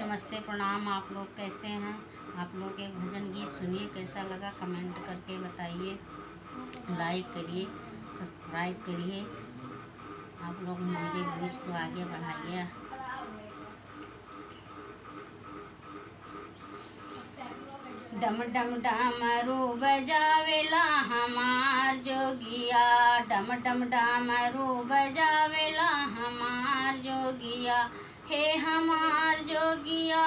नमस्ते प्रणाम। आप लोग कैसे हैं? आप लोग एक भजन गीत सुनिए, कैसा लगा कमेंट करके बताइए। लाइक करिए, सब्सक्राइब करिए। आप लोग मेरे व्यूज को आगे बढ़ाइए। डम डम डमरू बजावेला हमार जोगिया, डम डम डमरू बजावेला हमार जोगिया। हे हमार जोगिया,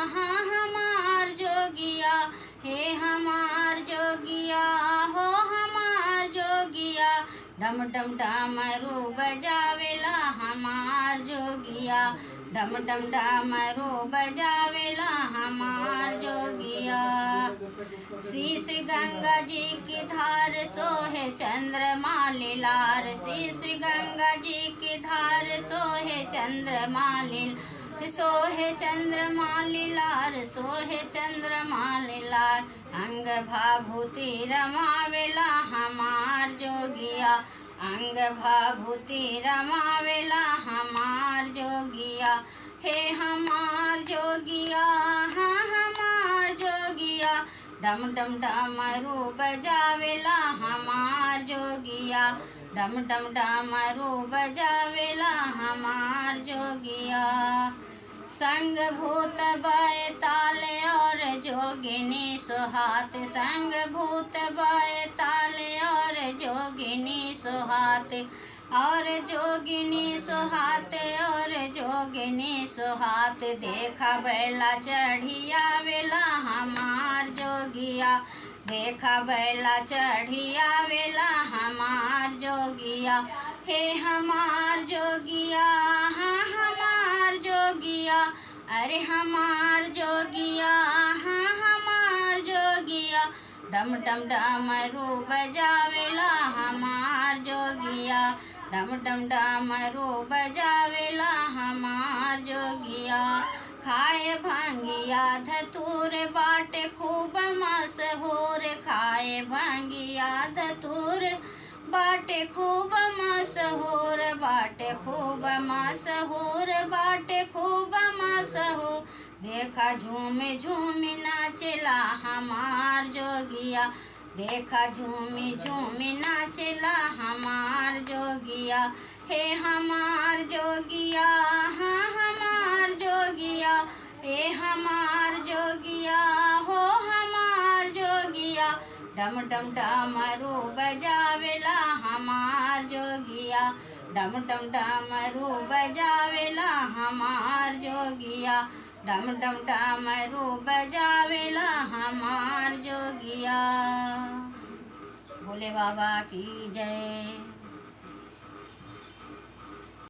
हाँ हमार जोगिया, हे हमार जोगिया, हो हमार जोगिया। डम डम डमरू बजावेला हमार जोगिया, डम डम डमरू बजावेला हमार जोगिया। शीश गंगा जी की धार सोहे चंद्रमा लीलार, शीश गंगा जी की धार सोहे चंद्रमा लील, सोहे चंद्रमा लीलार, सोहे चंद्रमा लीलार। अंग भाभूति रमावेला हमार जोगिया, अंग भाभूति रमावेला हमार जोगिया। हे हमार जोगिया, हाँ हमार जोगिया। डम डम डमरू बजावेला हमार जोगिया, डम डम डमरू बजावेला हमार जोगिया। संग भूत बैताल और जोगिनी सोहात, संग भूत बैताल और जोगिनी सोहात, और जोगिनी सोहात, और जोगिनी सोहात। देखा बैला चढ़िया वेला हमार जोगिया, देखा बैला चढ़िया वेला हमार जोगिया। हे हमार जोगिया, हाँ हमार जोगिया, अरे हमार जोगिया, हाँ हमार जोगिया। डम डम डमरू बजावेला हमार जोगिया, डम डम डमरू बजावेला हमार जोगिया। खाए भांगिया धतूर बाटे खूब मशहूर, खाए भांगिया धतूर बाटे खूब मशहूर, बाटे खूब मशहूर, बाटे खूब मशहूर। देखा झूम झूम नाचला हमार जोगिया, देखा झूम झूम नाचला हमार जोगिया। हे हमार जोगिया, हाँ हमार जोगिया, हे हमार जोगिया, हो हमार जोगिया। डम डम डमरू बजावेला हमार जोगिया, डम डम डमरू बजावेला हमार जोगिया, डम डम डमरू बजावेला हमार जोगिया। भोले बाबा की जय।